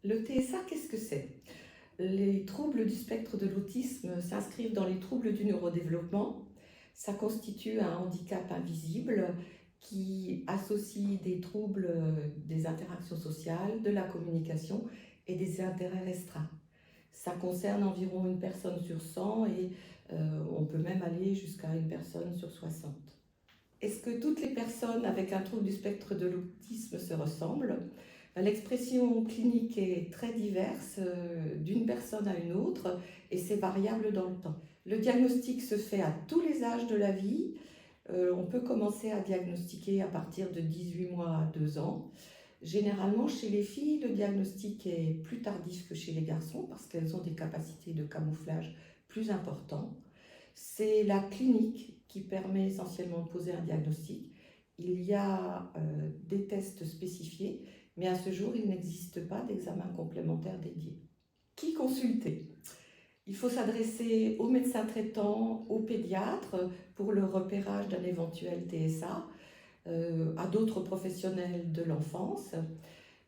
Le TSA, qu'est-ce que c'est? Les troubles du spectre de l'autisme s'inscrivent dans les troubles du neurodéveloppement. Ça constitue un handicap invisible qui associe des troubles des interactions sociales, de la communication et des intérêts restreints. Ça concerne environ une personne sur 100 et on peut même aller jusqu'à une personne sur 60. Est-ce que toutes les personnes avec un trouble du spectre de l'autisme se ressemblent? L'expression clinique est très diverse d'une personne à une autre et c'est variable dans le temps. Le diagnostic se fait à tous les âges de la vie. On peut commencer à diagnostiquer à partir de 18 mois à 2 ans. Généralement, chez les filles, le diagnostic est plus tardif que chez les garçons parce qu'elles ont des capacités de camouflage plus importantes. C'est la clinique qui permet essentiellement de poser un diagnostic. Il y a des tests spécifiés, mais à ce jour, il n'existe pas d'examen complémentaire dédié. Qui consulter? Il faut s'adresser au médecin traitant, au pédiatre pour le repérage d'un éventuel TSA, à d'autres professionnels de l'enfance.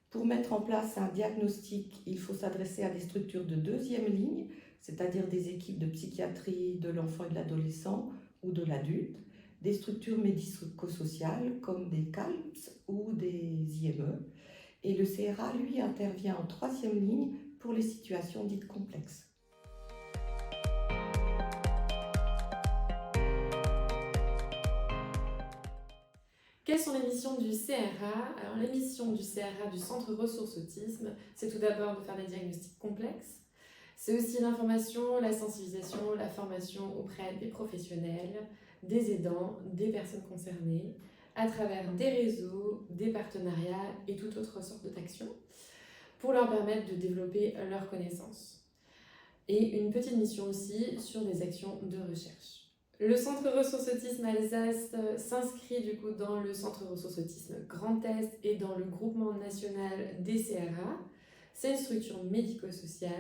Pour mettre en place un diagnostic, il faut s'adresser à des structures de deuxième ligne, c'est-à-dire des équipes de psychiatrie de l'enfant et de l'adolescent ou de l'adulte, des structures médico-sociales comme des CALPS ou des IME. Et le CRA, lui, intervient en troisième ligne pour les situations dites complexes. Quelles sont les missions du CRA? Alors, les missions du CRA, du Centre Ressources Autisme, c'est tout d'abord de faire des diagnostics complexes. C'est aussi l'information, la sensibilisation, la formation auprès des professionnels, des aidants, des personnes concernées, à travers des réseaux, des partenariats et toute autre sorte d'actions, pour leur permettre de développer leurs connaissances. Et une petite mission aussi sur des actions de recherche. Le Centre Ressources Autisme Alsace s'inscrit du coup dans le Centre Ressources Autisme Grand Est et dans le groupement national des CRA. C'est une structure médico-sociale.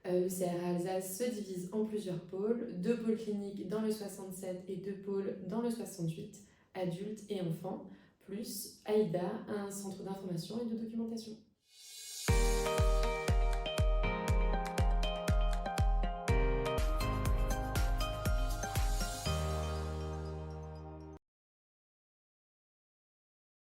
Le CRA Alsace se divise en plusieurs pôles, 2 pôles cliniques dans le 67 et 2 pôles dans le 68, adultes et enfants, plus AIDA, un centre d'information et de documentation.